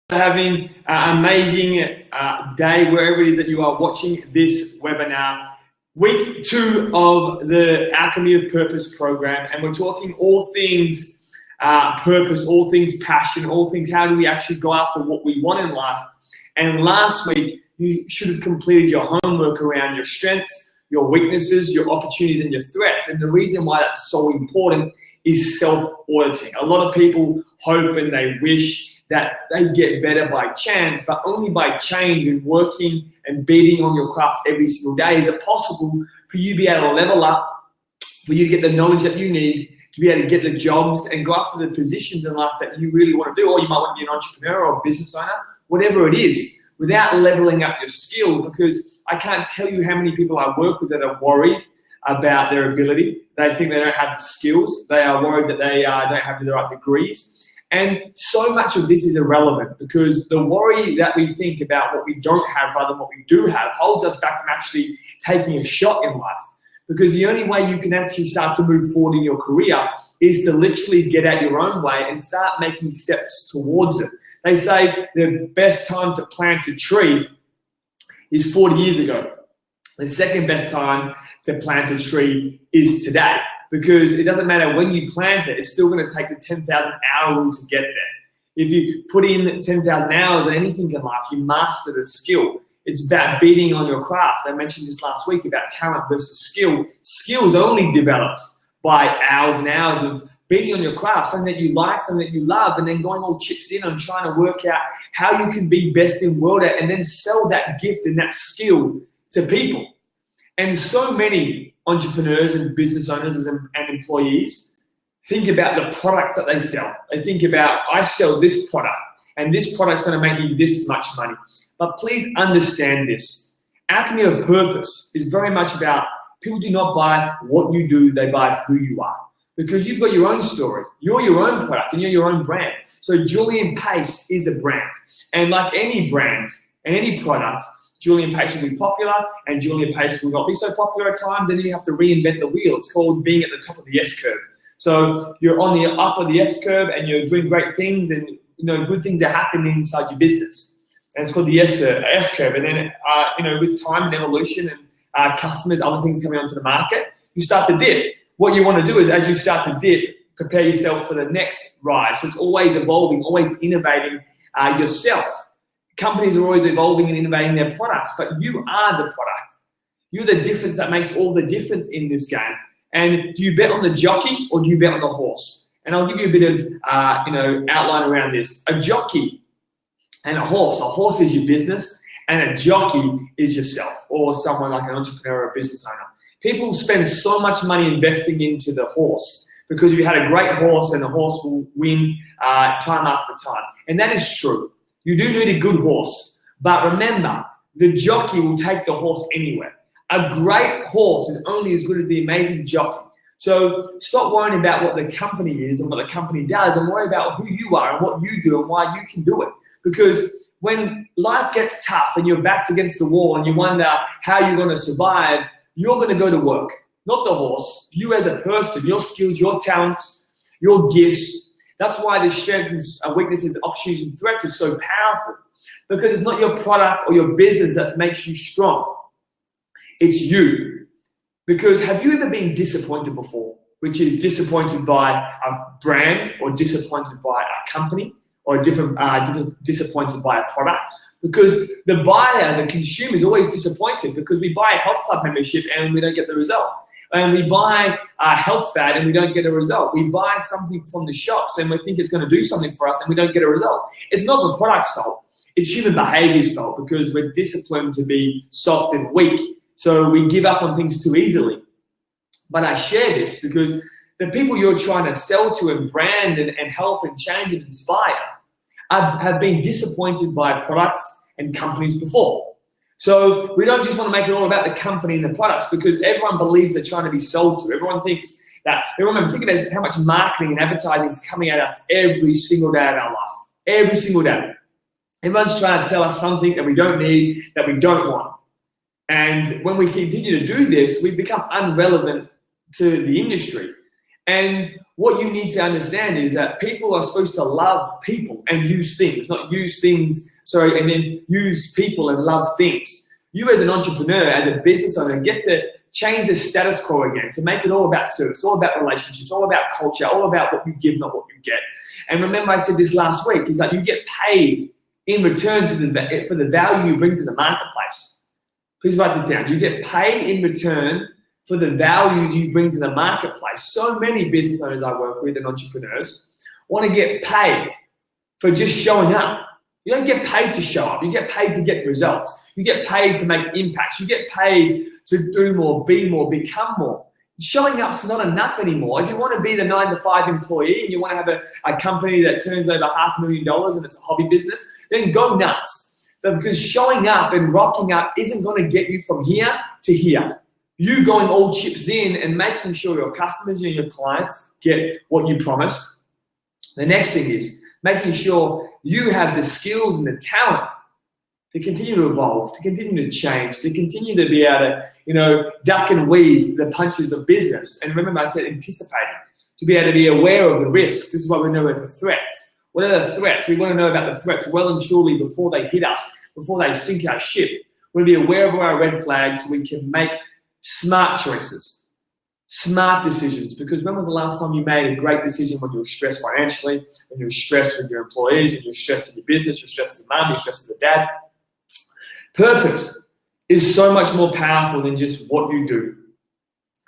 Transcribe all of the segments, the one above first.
Having an amazing day wherever it is that you are watching this webinar. Week 2 of the Alchemy of Purpose program, and we're talking all things purpose, all things passion, all things how do we actually go after what we want in life. And last week, you should have completed your homework around your strengths, your weaknesses, your opportunities, and your threats. And the reason why that's so important is self-auditing. A lot of people hope and they wish that they get better by chance, but only by change and working and beating on your craft every single day is it possible for you to be able to level up, for you to get the knowledge that you need, to be able to get the jobs and go after the positions in life that you really want to do, or you might want to be an entrepreneur or a business owner, whatever it is, without leveling up your skill. Because I can't tell you how many people I work with that are worried about their ability. They think they don't have the skills. They are worried that they don't have the right degrees. And so much of this is irrelevant because the worry that we think about what we don't have rather than what we do have holds us back from actually taking a shot in life. Because the only way you can actually start to move forward in your career is to literally get out your own way and start making steps towards it. They say the best time to plant a tree is 40 years ago. The second best time to plant a tree is today. Because it doesn't matter when you plant it, it's still going to take the 10,000 hour rule to get there. If you put in 10,000 hours on anything in life, you master the skill. It's about beating on your craft. I mentioned this last week about talent versus skill. Skills only developed by hours and hours of beating on your craft, something that you like, something that you love, and then going all chips in on trying to work out how you can be best in world at and then sell that gift and that skill to people. And so many entrepreneurs and business owners and employees think about the products that they sell. They think about, I sell this product and this product's going to make me this much money. But please understand this. Alchemy of Purpose is very much about people do not buy what you do, they buy who you are. Because you've got your own story. You're your own product and you're your own brand. So Julian Pace is a brand. And like any brand and any product, Julian Pace will be popular and Julian Pace will not be so popular at times, then you have to reinvent the wheel. It's called being at the top of the S-curve. So you're on the up of the S-curve and you're doing great things and good things are happening inside your business. And it's called the S-curve. And then with time and evolution and customers, other things coming onto the market, you start to dip. What you want to do is as you start to dip, prepare yourself for the next rise. So it's always evolving, always innovating yourself. Companies are always evolving and innovating their products, but you are the product. You're the difference that makes all the difference in this game. And do you bet on the jockey or do you bet on the horse? And I'll give you a bit of outline around this. A jockey and a horse is your business and a jockey is yourself or someone like an entrepreneur or a business owner. People spend so much money investing into the horse because if you had a great horse and the horse will win time after time. And that is true. You do need a good horse, but remember, the jockey will take the horse anywhere. A great horse is only as good as the amazing jockey. So stop worrying about what the company is and what the company does and worry about who you are and what you do and why you can do it. Because when life gets tough and your back's against the wall and you wonder how you're going to survive, you're going to go to work, not the horse. You as a person, your skills, your talents, your gifts. That's why the strengths and weaknesses, opportunities and threats are so powerful because it's not your product or your business that makes you strong. It's you. Because have you ever been disappointed before, which is disappointed by a brand or disappointed by a company or disappointed by a product? Because the buyer, the consumer is always disappointed because we buy a health club membership and we don't get the result. And we buy a health fad and we don't get a result. We buy something from the shops and we think it's going to do something for us and we don't get a result. It's not the product's fault. It's human behavior's fault because we're disciplined to be soft and weak. So we give up on things too easily. But I share this because the people you're trying to sell to and brand and help and change and inspire have been disappointed by products and companies before. So we don't just want to make it all about the company and the products because everyone believes they're trying to be sold to. Everyone thinks that, remember, think about how much marketing and advertising is coming at us every single day of our life. Every single day. Everyone's trying to sell us something that we don't need, that we don't want. And when we continue to do this, we become irrelevant to the industry. And what you need to understand is that people are supposed to love people and use things, not use things, and then use people and love things. You as an entrepreneur, as a business owner, get to change the status quo again, to make it all about service, all about relationships, all about culture, all about what you give, not what you get. And remember I said this last week, is that you get paid in return for the value you bring to the marketplace. Please write this down. You get paid in return for the value you bring to the marketplace. So many business owners I work with and entrepreneurs want to get paid for just showing up. You don't get paid to show up. You get paid to get results. You get paid to make impacts. You get paid to do more, be more, become more. Showing up's not enough anymore. If you want to be the 9-to-5 employee and you want to have a company that turns over $500,000 and it's a hobby business, then go nuts. But because showing up and rocking up isn't going to get you from here to here. You going all chips in and making sure your customers and your clients get what you promised. The next thing is making sure you have the skills and the talent to continue to evolve, to continue to change, to continue to be able to, duck and weave the punches of business. And remember I said anticipating, to be able to be aware of the risks. This is what we know about the threats. What are the threats? We want to know about the threats well and truly before they hit us, before they sink our ship. We want to be aware of our red flags so we can make smart choices, smart decisions. Because when was the last time you made a great decision when you were stressed financially, when you were stressed with your employees, when you were stressed in your business, you're stressed as a mum, you're stressed as a dad? Purpose is so much more powerful than just what you do.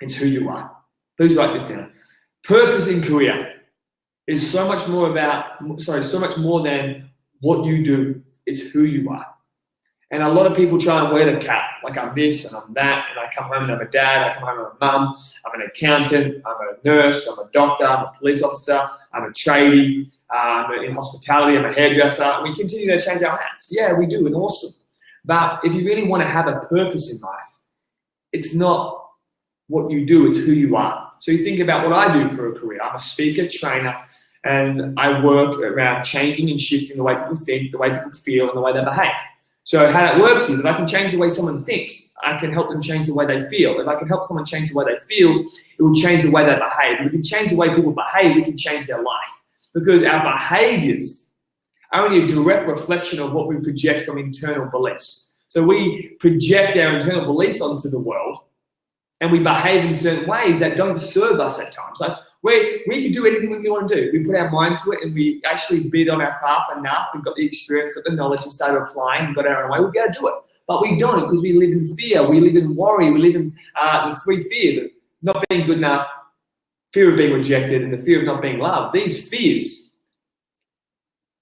It's who you are. Please write this down. Purpose in career is so much more than what you do. It's who you are. And a lot of people try and wear the cap, like I'm this and I'm that, and I come home and I'm a dad, I come home and I'm a mum, I'm an accountant, I'm a nurse, I'm a doctor, I'm a police officer, I'm a tradie, I'm in hospitality, I'm a hairdresser, and we continue to change our hats. Yeah, we do, and awesome. But if you really want to have a purpose in life, it's not what you do, it's who you are. So you think about what I do for a career. I'm a speaker, trainer, and I work around changing and shifting the way people think, the way people feel, and the way they behave. So how that works is if I can change the way someone thinks, I can help them change the way they feel. If I can help someone change the way they feel, it will change the way they behave. If we can change the way people behave, we can change their life. Because our behaviors are only a direct reflection of what we project from internal beliefs. So we project our internal beliefs onto the world and we behave in certain ways that don't serve us at times. Like we can do anything we want to do. We put our mind to it and we actually bid on our craft enough. We've got the experience, got the knowledge and started applying and got our own way. We'll be able to do it. But we don't because we live in fear. We live in worry. We live in the three fears of not being good enough, fear of being rejected, and the fear of not being loved. These fears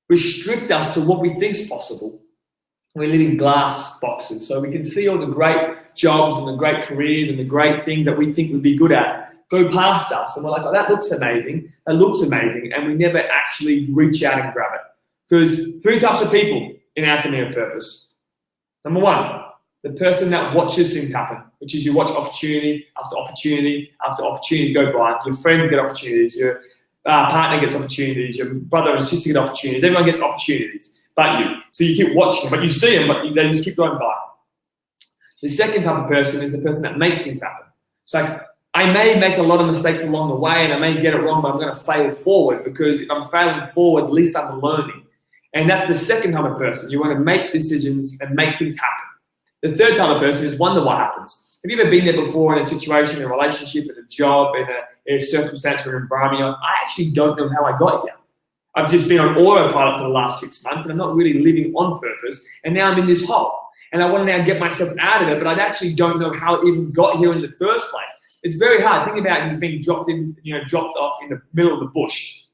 restrict us to what we think is possible. We live in glass boxes. So we can see all the great jobs and the great careers and the great things that we think we'd be good at go past us, and we're like, oh, that looks amazing, and we never actually reach out and grab it. Because three types of people in Alchemy of Purpose. Number one, the person that watches things happen, which is you watch opportunity after opportunity after opportunity go by. Your friends get opportunities, your partner gets opportunities, your brother and sister get opportunities, everyone gets opportunities but you. So you keep watching them, but you see them, but they just keep going by. The second type of person is the person that makes things happen. It's like, I may make a lot of mistakes along the way and I may get it wrong, but I'm going to fail forward because if I'm failing forward, at least I'm learning. And that's the second type of person. You want to make decisions and make things happen. The third type of person is wonder what happens. Have you ever been there before in a situation, in a relationship, in a job, in a circumstance or an environment? I actually don't know how I got here. I've just been on autopilot for the last 6 months and I'm not really living on purpose. And now I'm in this hole. And I want to now get myself out of it, but I actually don't know how it even got here in the first place. It's very hard. Think about just being dropped off in the middle of the bush,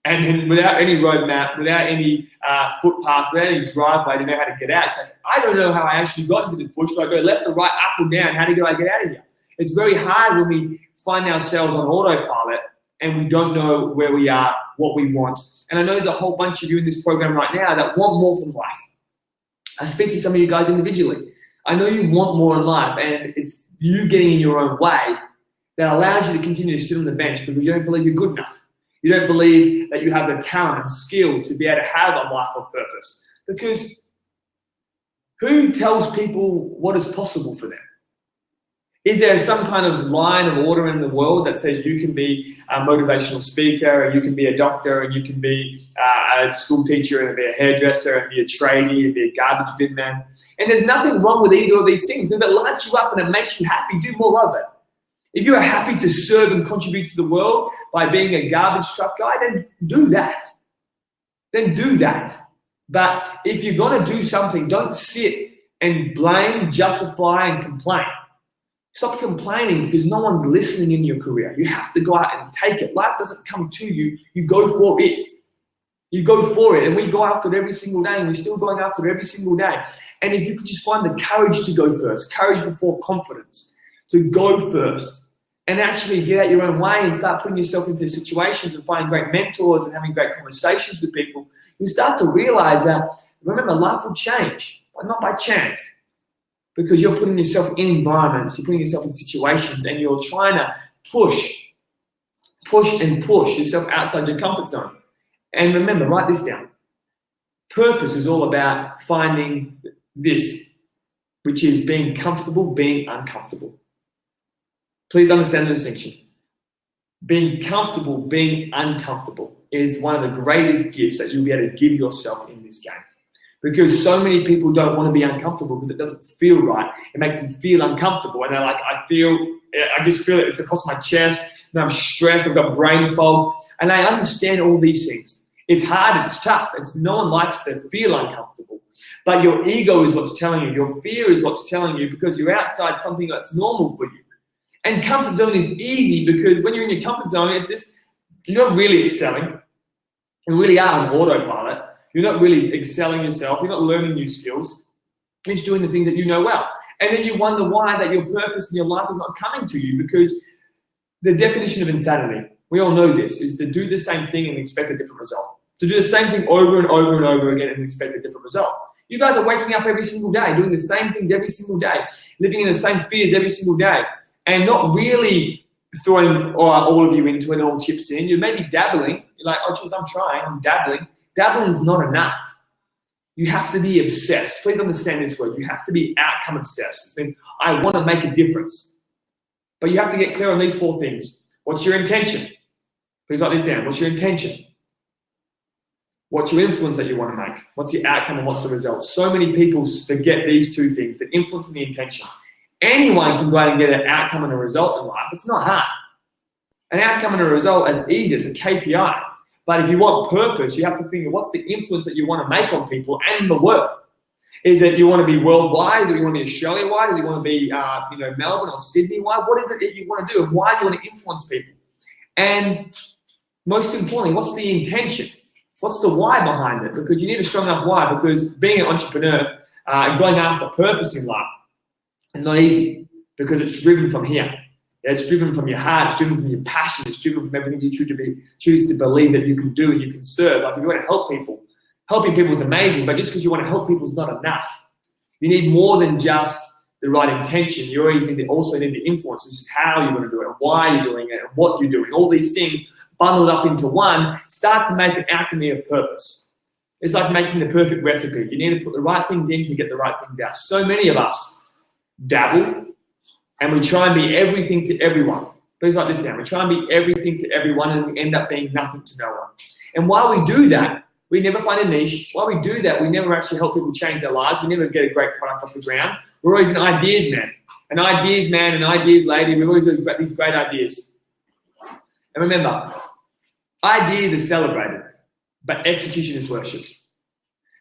and without any roadmap, without any footpath, without any driveway to know how to get out. It's like, I don't know how I actually got into this bush. Do I go left or right, up or down? How do I get out of here? It's very hard when we find ourselves on autopilot and we don't know where we are, what we want. And I know there's a whole bunch of you in this program right now that want more from life. I speak to some of you guys individually. I know you want more in life, and it's you getting in your own way that allows you to continue to sit on the bench because you don't believe you're good enough. You don't believe that you have the talent and skill to be able to have a life of purpose. Because who tells people what is possible for them? Is there some kind of line of order in the world that says you can be a motivational speaker, or you can be a doctor, and you can be a school teacher, and be a hairdresser, and be a tradie, and be a garbage bin man? And there's nothing wrong with either of these things. If it lights you up and it makes you happy, do more of it. If you are happy to serve and contribute to the world by being a garbage truck guy, then do that. Then do that. But if you're going to do something, don't sit and blame, justify, and complain. Stop complaining because no one's listening in your career. You have to go out and take it. Life doesn't come to you. You go for it. You go for it. And we go after it every single day, and we're still going after it every single day. And if you could just find the courage to go first, courage before confidence, to go first and actually get out your own way and start putting yourself into situations and finding great mentors and having great conversations with people, you start to realize that, remember, life will change, but not by chance. Because you're putting yourself in environments, you're putting yourself in situations, and you're trying to push yourself outside your comfort zone. And remember, write this down. Purpose is all about finding this, which is being comfortable, being uncomfortable. Please understand the distinction. Being comfortable, being uncomfortable is one of the greatest gifts that you'll be able to give yourself in this game. Because so many people don't want to be uncomfortable because it doesn't feel right. It makes them feel uncomfortable. And they're like, I just feel it. It's across my chest. And I'm stressed. I've got brain fog. And I understand all these things. It's hard. It's tough. No one likes to feel uncomfortable. But your ego is what's telling you. Your fear is what's telling you because you're outside something that's normal for you. And comfort zone is easy because when you're in your comfort zone, it's just, you're not really excelling. You really are on autopilot. You're not really excelling yourself. You're not learning new skills. You're just doing the things that you know well. And then you wonder why that your purpose in your life is not coming to you, because the definition of insanity, we all know this, is to do the same thing and expect a different result. To do the same thing over and over and over again and expect a different result. You guys are waking up every single day, doing the same things every single day, living in the same fears every single day, and not really throwing all of you into it, all chips in. You're maybe dabbling. You're like, oh, geez, I'm trying, I'm dabbling. Dabbling is not enough. You have to be obsessed. Please understand this word. You have to be outcome obsessed. It means I want to make a difference. But you have to get clear on these 4 things. What's your intention? Please write this down. What's your intention? What's your influence that you want to make? What's your outcome and what's the result? So many people forget these 2 things, the influence and the intention. Anyone can go out and get an outcome and a result in life. It's not hard. An outcome and a result is easy. It's a KPI. But if you want purpose, you have to think of what's the influence that you want to make on people and the world. Is it you want to be worldwide? Is it you want to be Australia-wide? Is it you want to be Melbourne or Sydney-wide? What is it that you want to do and why do you want to influence people? And most importantly, what's the intention? What's the why behind it? Because you need a strong enough why, because being an entrepreneur and going after purpose in life is not easy because it's driven from here. It's driven from your heart, it's driven from your passion, it's driven from everything you choose to believe that you can do and you can serve. Like if you want to help people, helping people is amazing, but just because you want to help people is not enough. You need more than just the right intention. You also need the influence, which is how you're going to do it, and why you're doing it, and what you're doing. All these things bundled up into one start to make an alchemy of purpose. It's like making the perfect recipe. You need to put the right things in to get the right things out. So many of us dabble, and we try and be everything to everyone. Please write this down. We try and be everything to everyone, and we end up being nothing to no one. And while we do that, we never find a niche. While we do that, we never actually help people change their lives. We never get a great product off the ground. We're always an ideas man, an ideas lady. We've always got these great ideas. And remember, ideas are celebrated, but execution is worshipped.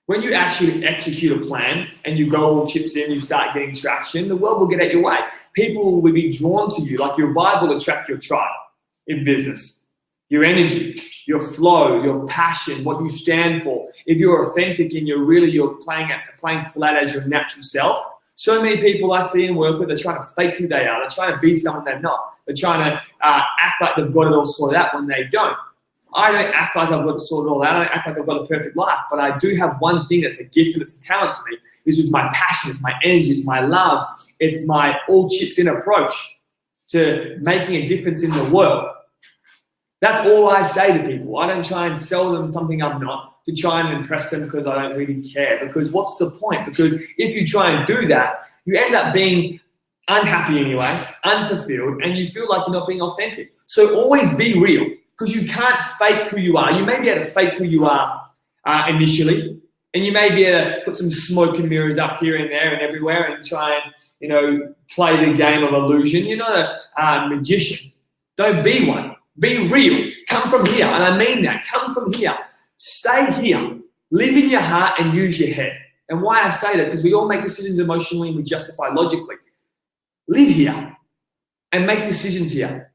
When you actually execute a plan and you go all chips in, you start getting traction, the world will get at your way. People will be drawn to you, like your vibe will attract your tribe in business. Your energy, your flow, your passion, what you stand for. If you're authentic and you're playing flat as your natural self, so many people I see and work with, they're trying to fake who they are. They're trying to be someone they're not. They're trying to act like they've got it all sorted out when they don't. I don't act like I've got it sorted all out. I don't act like I've got a perfect life, but I do have one thing that's a gift and it's a talent to me. This is my passion, it's my energy, it's my love, it's my all chips in approach to making a difference in the world. That's all I say to people. I don't try and sell them something I'm not to try and impress them because I don't really care. Because what's the point? Because if you try and do that, you end up being unhappy anyway, unfulfilled, and you feel like you're not being authentic. So always be real, because you can't fake who you are. You may be able to fake who you are initially, and you may be able to put some smoke and mirrors up here and there and everywhere and try and, play the game of illusion. You're not a magician. Don't be one. Be real. Come from here, and I mean that. Come from here. Stay here. Live in your heart and use your head. And why I say that, because we all make decisions emotionally and we justify logically. Live here and make decisions here.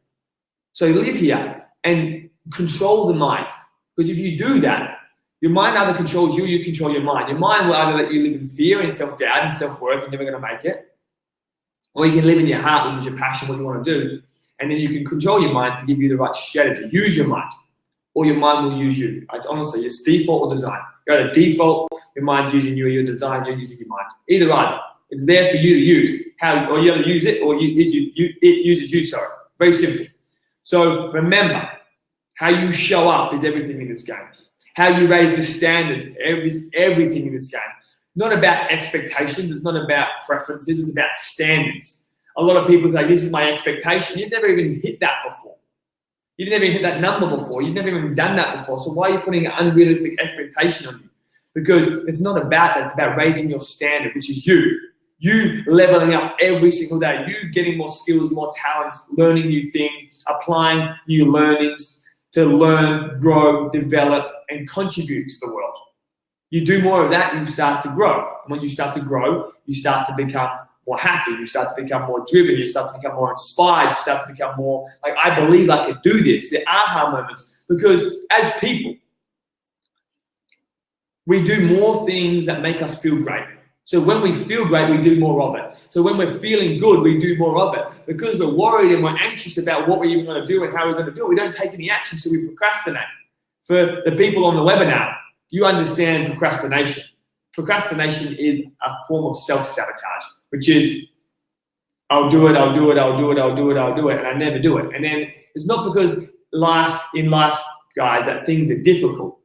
So live here and control the mind. Because if you do that, your mind either controls you or you control your mind. Your mind will either let you live in fear and self-doubt and self-worth, you're never going to make it. Or you can live in your heart, which is your passion, what you want to do. And then you can control your mind to give you the right strategy. Use your mind, or your mind will use you. It's honestly, it's default or design. You go to default, your mind's using you, or your design, you're using your mind. Either. It's there for you to use. Or you either use it, or it uses you, sorry. Very simple. So remember, how you show up is everything in this game. How you raise the standards is everything in this game. Not about expectations, it's not about preferences, it's about standards. A lot of people say, this is my expectation. You've never even hit that before. You've never even hit that number before. You've never even done that before. So why are you putting an unrealistic expectation on you? Because it's not about that. It's about raising your standard, which is you. You leveling up every single day. You getting more skills, more talents, learning new things, applying new learnings to learn, grow, develop, and contribute to the world. You do more of that and you start to grow. And when you start to grow, you start to become more happy, you start to become more driven, you start to become more inspired, you start to become more like, I believe I can do this. The aha moments. Because as people, we do more things that make us feel great. So when we feel great, we do more of it. So when we're feeling good, we do more of it. Because we're worried and we're anxious about what we're even going to do and how we're going to do it, we don't take any action, so we procrastinate. For the people on the webinar, you understand procrastination. Procrastination is a form of self-sabotage, which is, I'll do it, I'll do it, I'll do it, I'll do it, I'll do it, and I never do it. And then it's not because in life, guys, that things are difficult.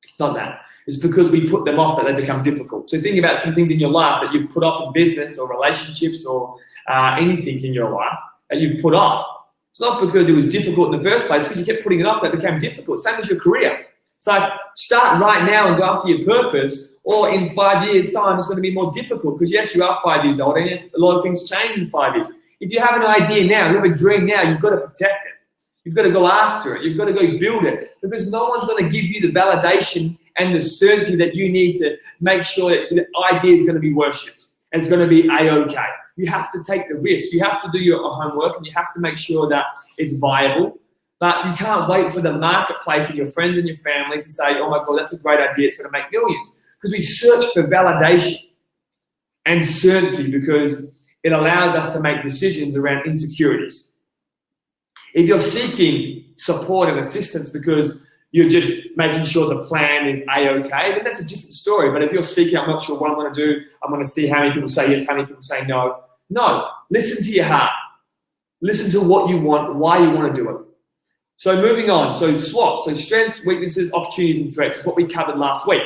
It's not that. It's because we put them off that they become difficult. So think about some things in your life that you've put off in business or relationships or anything in your life that you've put off. It's not because it was difficult in the first place, because you kept putting it off that it became difficult. Same as your career. It's like, start right now and go after your purpose, or in 5 years' time, it's going to be more difficult because, yes, you are 5 years old and a lot of things change in 5 years. If you have an idea now, you have a dream now, you've got to protect it. You've got to go after it. You've got to go build it, because no one's going to give you the validation and the certainty that you need to make sure that the idea is going to be worshipped and it's going to be A-OK. You have to take the risk. You have to do your homework and you have to make sure that it's viable. But you can't wait for the marketplace and your friends and your family to say, oh my God, that's a great idea, it's going to make millions. Because we search for validation and certainty because it allows us to make decisions around insecurities. If you're seeking support and assistance because you're just making sure the plan is A-OK, then that's a different story. But if you're seeking, I'm not sure what I'm going to do, I'm going to see how many people say yes, how many people say no. No, listen to your heart. Listen to what you want, why you want to do it. So moving on, so SWOT, so strengths, weaknesses, opportunities, and threats is what we covered last week.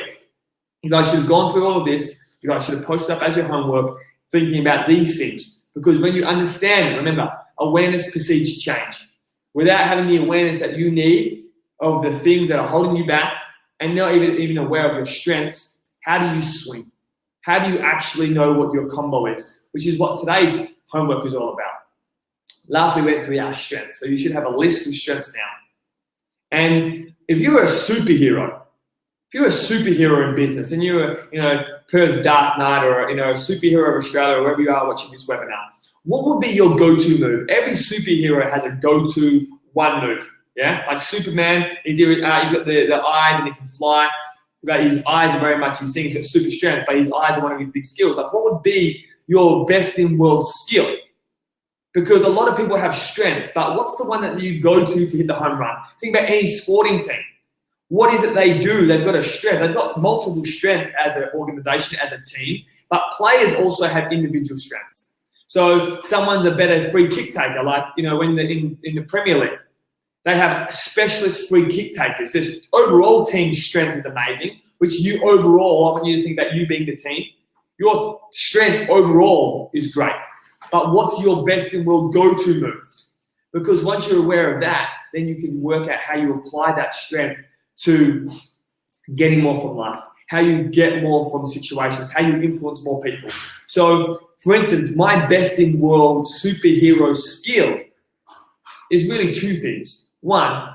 You guys should have gone through all of this. You guys should have posted up as your homework, thinking about these things. Because when you understand, remember, awareness precedes change. Without having the awareness that you need of the things that are holding you back and not even aware of your strengths, how do you swing? How do you actually know what your combo is? Which is what today's homework is all about. Last we went through our strengths, so you should have a list of strengths now. And if you're a superhero, in business and you're, Perth's Dark Knight or, a superhero of Australia or wherever you are watching this webinar, what would be your go-to move? Every superhero has a go-to one move, yeah? Like Superman, he's got the eyes and he can fly, but his eyes are very much his thing, he's got super strength, but his eyes are one of his big skills. Like, what would be your best in world skill? Because a lot of people have strengths, but what's the one that you go to hit the home run? Think about any sporting team. What is it they do? They've got a strength. They've got multiple strengths as an organization, as a team, but players also have individual strengths. So someone's a better free kick taker, like, when they're in the Premier League. They have specialist free kick takers. This overall team strength is amazing, which I want you to think about you being the team. Your strength overall is great. but what's your best in world go-to move? Because once you're aware of that, then you can work out how you apply that strength to getting more from life, how you get more from situations, how you influence more people. So, for instance, my best in world superhero skill is really two things. One,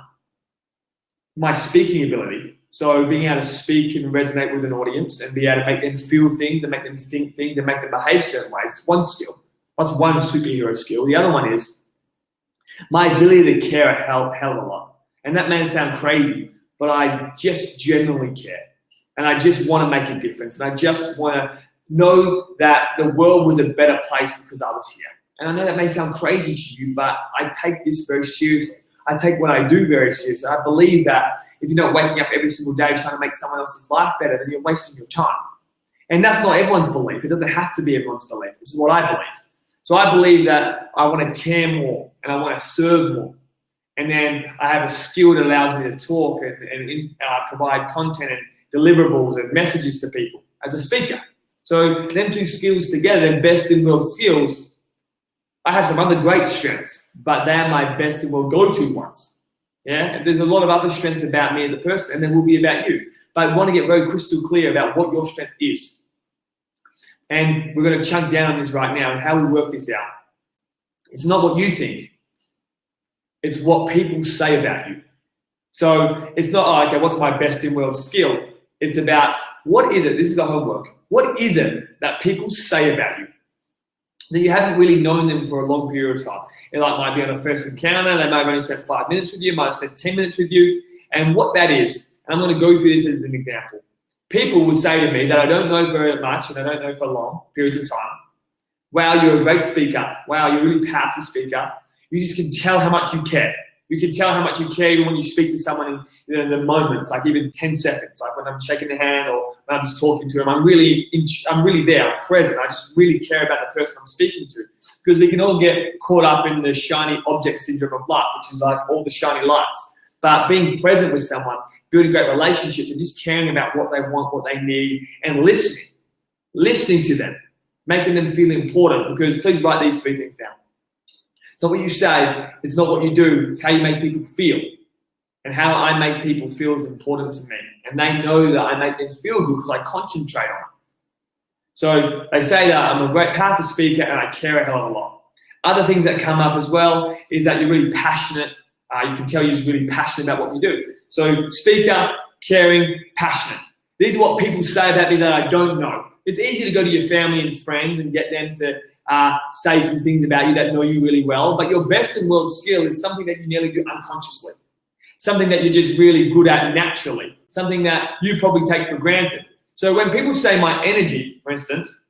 my speaking ability. So being able to speak and resonate with an audience and be able to make them feel things and make them think things and make them behave certain ways. One skill. That's one superhero skill. The other one is my ability to care a hell of a lot. And that may sound crazy, but I just genuinely care. And I just want to make a difference. And I just want to know that the world was a better place because I was here. And I know that may sound crazy to you, but I take this very seriously. I take what I do very seriously. I believe that if you're not waking up every single day trying to make someone else's life better, then you're wasting your time. And that's not everyone's belief. It doesn't have to be everyone's belief. This is what I believe. So I believe that I want to care more and I want to serve more. And then I have a skill that allows me to talk and provide content and deliverables and messages to people as a speaker. So them two skills together, them best in world skills. I have some other great strengths, but they are my best in world go-to ones. Yeah, there's a lot of other strengths about me as a person, and then will be about you. But I want to get very crystal clear about what your strength is. And we're going to chunk down on this right now and how we work this out. It's not what you think. It's what people say about you. So it's not, oh, okay, what's my best in world skill? It's about what is it, this is the homework, what is it that people say about you? That you haven't really known them for a long period of time. It might be on a first encounter, they might have only spent 5 minutes with you, might have spent 10 minutes with you. And what that is, and I'm going to go through this as an example. People would say to me that I don't know very much and I don't know for long periods of time. Wow, you're a great speaker. Wow, you're a really powerful speaker. You just can tell how much you care. You can tell how much you care even when you speak to someone in the moments, like even 10 seconds, like when I'm shaking their hand or when I'm just talking to them. I'm really there, I'm present. I just really care about the person I'm speaking to. Because we can all get caught up in the shiny object syndrome of life, which is like all the shiny lights. But being present with someone, building great relationships and just caring about what they want, what they need, and listening to them, making them feel important. Because please write these 3 things down. It's not what you say, it's not what you do, it's how you make people feel. And how I make people feel is important to me. And they know that I make them feel good because I concentrate on it. So they say that I'm a great, powerful speaker and I care a hell of a lot. Other things that come up as well is that you're really passionate. You can tell you're just really passionate about what you do. So speaker, caring, passionate. These are what people say about me that I don't know. It's easy to go to your family and friends and get them to say some things about you that know you really well, but your best in world skill is something that you nearly do unconsciously, something that you're just really good at naturally, something that you probably take for granted. So when people say my energy, for instance,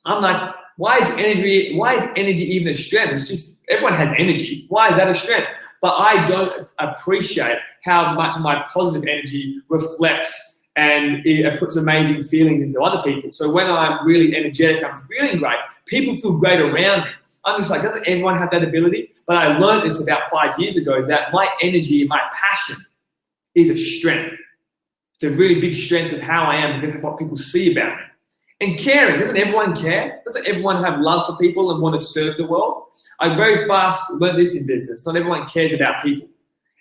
I'm like, why is energy even a strength? It's just, everyone has energy. Why is that a strength? But I don't appreciate how much my positive energy reflects and it puts amazing feelings into other people. So when I'm really energetic, I'm feeling great, people feel great around me. I'm just like, doesn't everyone have that ability? But I learned this about 5 years ago, that my energy, my passion is a strength. It's a really big strength of how I am because of what people see about me. And caring, doesn't everyone care? Doesn't everyone have love for people and want to serve the world? I very fast learned this in business. Not everyone cares about people.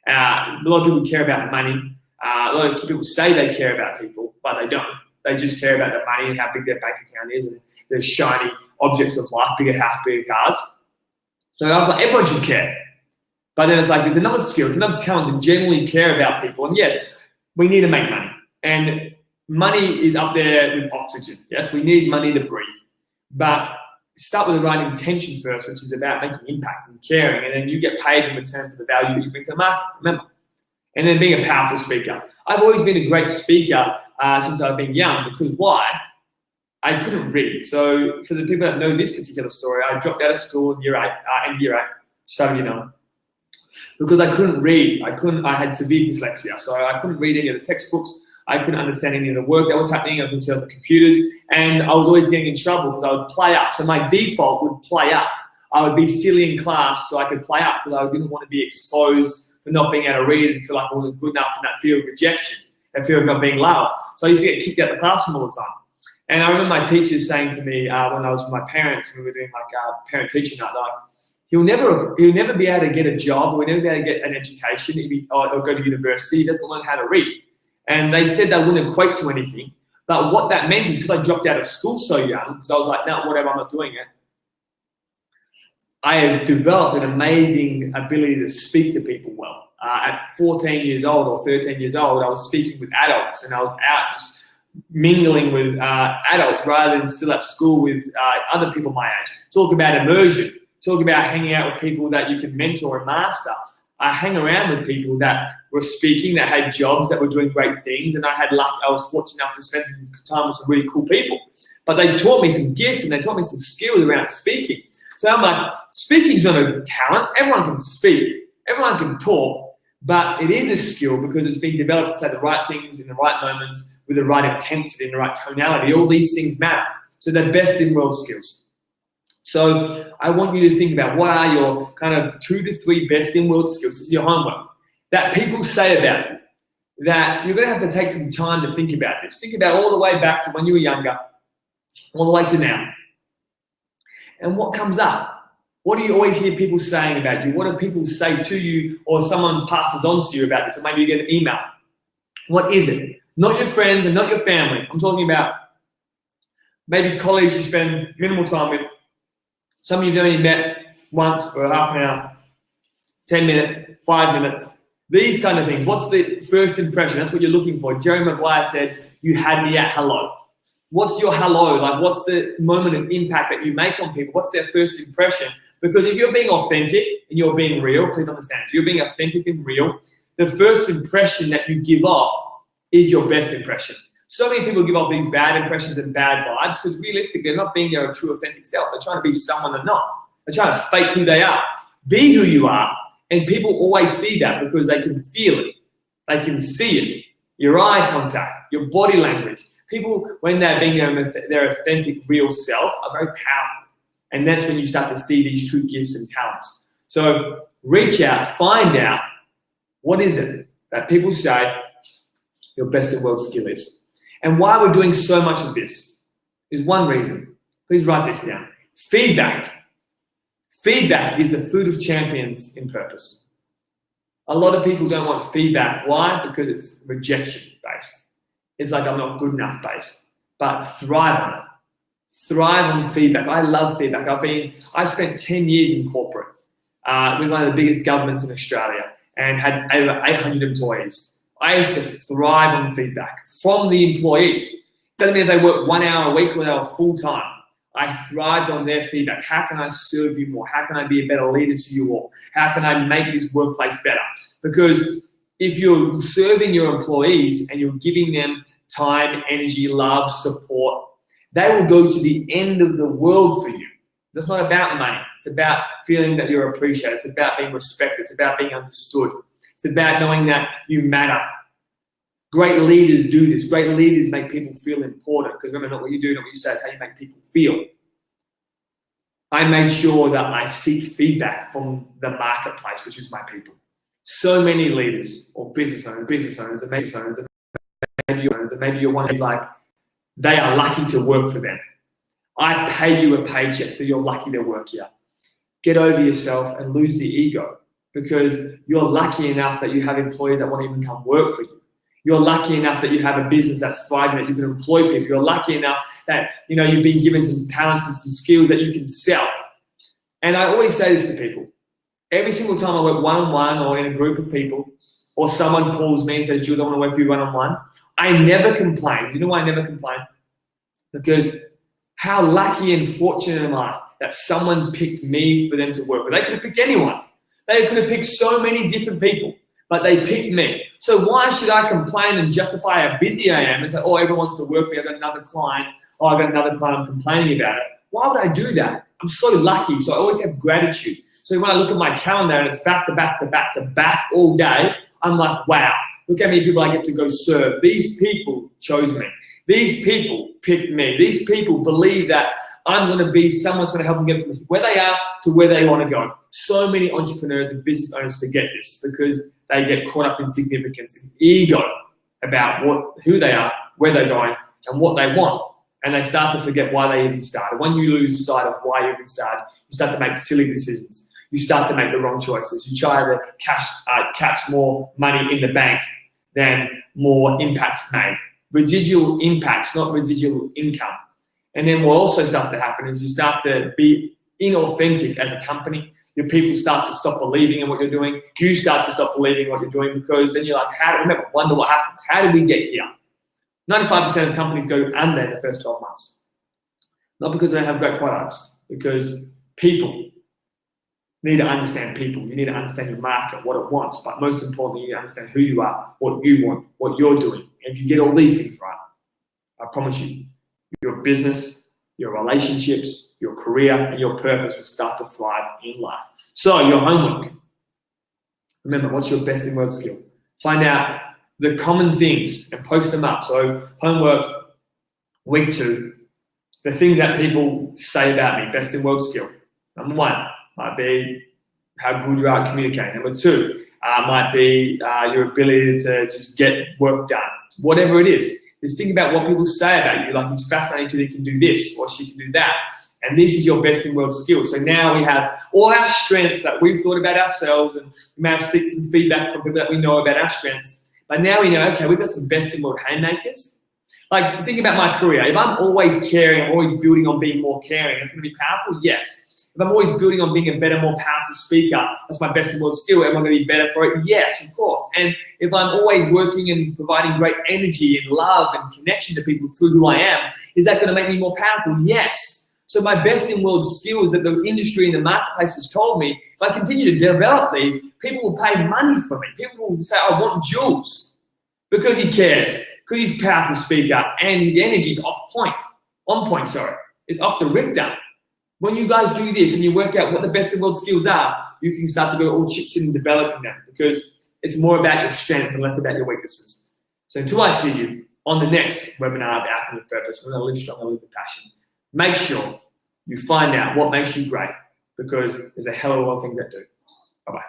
A lot of people care about money. A lot of people say they care about people, but they don't. They just care about their money and how big their bank account is and the shiny objects of life, bigger house, bigger cars. So I was like, everyone should care. But then it's like, there's another skill, it's another talent to genuinely care about people. And yes, we need to make money. And money is up there with oxygen. Yes, we need money to breathe. But start with the right intention first, which is about making impacts and caring. And then you get paid in return for the value that you bring to the market, remember. And then being a powerful speaker. I've always been a great speaker since I've been young, because why? I couldn't read. So for the people that know this particular story, I dropped out of school in year 8, started year 9, because I couldn't read. I had severe dyslexia, so I couldn't read any of the textbooks. I couldn't understand any of the work that was happening. I couldn't tell the computers, and I was always getting in trouble because I would play up. So my default would play up. I would be silly in class so I could play up because I didn't want to be exposed for not being able to read and feel like I wasn't good enough, and that fear of rejection, that fear of not being loved. So I used to get kicked out of the classroom all the time. And I remember my teachers saying to me when I was with my parents, when we were doing like parent-teacher night, like, he'll never be able to get a job, or he'll never be able to get an education or go to university. He doesn't learn how to read. And they said that wouldn't equate to anything. But what that meant is, because I dropped out of school so young, because I was like, no, whatever, I'm not doing it. I have developed an amazing ability to speak to people well. At 14 years old or 13 years old, I was speaking with adults, and I was out just mingling with adults rather than still at school with other people my age. Talk about immersion. Talk about hanging out with people that you can mentor and master. I hang around with people that were speaking, that had jobs, that were doing great things, and I was fortunate enough to spend some time with some really cool people. But they taught me some gifts, and they taught me some skills around speaking. So I'm like, speaking's not a talent. Everyone can speak. Everyone can talk. But it is a skill because it's been developed to say the right things in the right moments with the right intensity and the right tonality. All these things matter. So they're best in world skills. So I want you to think about what are your kind of 2 to 3 best in world skills. This is your homework that people say about you, that you're going to have to take some time to think about this. Think about all the way back to when you were younger, all the way to now. And what comes up? What do you always hear people saying about you? What do people say to you, or someone passes on to you about this? Or maybe you get an email. What is it? Not your friends and not your family. I'm talking about maybe colleagues you spend minimal time with. Some of you've only met once for half an hour, 10 minutes, 5 minutes. These kind of things. What's the first impression? That's what you're looking for. Jerry Maguire said, you had me at hello. What's your hello? Like, what's the moment of impact that you make on people? What's their first impression? Because if you're being authentic and you're being real, please understand, if you're being authentic and real, the first impression that you give off is your best impression. So many people give off these bad impressions and bad vibes because realistically, they're not being their true authentic self. They're trying to be someone they're not. They're trying to fake who they are. Be who you are. And people always see that because they can feel it. They can see it. Your eye contact, your body language. People, when they're being their authentic, real self, are very powerful. And that's when you start to see these true gifts and talents. So reach out, find out what is it that people say your best in world skill is. And why we're doing so much of this is one reason. Please write this down. Feedback. Feedback is the food of champions in purpose. A lot of people don't want feedback. Why? Because it's rejection-based. It's like I'm not good enough based. But thrive on it. Thrive on feedback. I love feedback. I spent 10 years in corporate with one of the biggest governments in Australia and had over 800 employees. I used to thrive on feedback from the employees. Doesn't mean if they work 1 hour a week or they were full-time. I thrived on their feedback. How can I serve you more? How can I be a better leader to you all? How can I make this workplace better? Because if you're serving your employees and you're giving them time, energy, love, support, they will go to the end of the world for you. That's not about money. It's about feeling that you're appreciated. It's about being respected. It's about being understood. It's about knowing that you matter. Great leaders do this. Great leaders make people feel important. Because remember, not what you do, not what you say, it's how you make people feel. I made sure that I seek feedback from the marketplace, which is my people. So many leaders or business owners, and maybe you're one who's like, they are lucky to work for them. I pay you a paycheck, so you're lucky to work here. Get over yourself and lose the ego because you're lucky enough that you have employees that want to even come work for you. You're lucky enough that you have a business that's thriving, that you can employ people. You're lucky enough that you've been given some talents and some skills that you can sell. And I always say this to people. Every single time I work one-on-one or in a group of people, or someone calls me and says, Jules, I want to work with you one-on-one, I never complain. You know why I never complain? Because how lucky and fortunate am I that someone picked me for them to work with. They could have picked anyone. They could have picked so many different people, but they picked me. So why should I complain and justify how busy I am and say, oh, everyone wants to work with me, I've got another client, oh, I've got another client, I'm complaining about it. Why would I do that? I'm so lucky, so I always have gratitude. So when I look at my calendar and it's back to back to back to back all day, I'm like, wow, look how many people I get to go serve. These people chose me. These people picked me. These people believe that I'm going to be someone's going to help them get from where they are to where they want to go. So many entrepreneurs and business owners forget this because they get caught up in significance and ego about who they are, where they're going, and what they want. and they start to forget why they even started. When you lose sight of why you even started, you start to make silly decisions. You start to make the wrong choices. You try to catch more money in the bank than more impacts made. Residual impacts, not residual income. And then what also starts to happen is you start to be inauthentic as a company. Your people start to stop believing in what you're doing. You start to stop believing in what you're doing, because then you're like, wonder what happens. How did we get here? 95% of companies go under in the first 12 months. Not because they don't have great products, because people need to understand people. You need to understand your market, what it wants. But most importantly, you need to understand who you are, what you want, what you're doing. And if you get all these things right, I promise you, your business, your relationships, your career, and your purpose will start to thrive in life. So your homework. Remember, what's your best in world skill? Find out the common things and post them up. So homework, week 2, the things that people say about me, best in world skill. Number 1 might be how good you are at communicating. Number 2 might be your ability to just get work done. Whatever it is, just think about what people say about you. Like, it's fascinating because he can do this or she can do that. And this is your best in world skill. So now we have all our strengths that we've thought about ourselves, and we may have seen some feedback from people that we know about our strengths. But now we know, okay, we've got some best in world haymakers. Like, think about my career. If I'm always caring, I'm always building on being more caring, it's going to be powerful? Yes. If I'm always building on being a better, more powerful speaker, that's my best in world skill. Am I going to be better for it? Yes, of course. And if I'm always working and providing great energy and love and connection to people through who I am, is that going to make me more powerful? Yes. So my best in world skills that the industry and the marketplace has told me, if I continue to develop these, people will pay money for me. People will say, I want Jules, because he cares, because he's a powerful speaker and his energy is on point, it's off the Richter. When you guys do this and you work out what the best in world skills are, you can start to go all chips in developing them, because it's more about your strengths and less about your weaknesses. So until I see you on the next webinar of Alchemy with Purpose, we're going to live strong and live with passion. Make sure you find out what makes you great, because there's a hell of a lot of things that do. Bye-bye.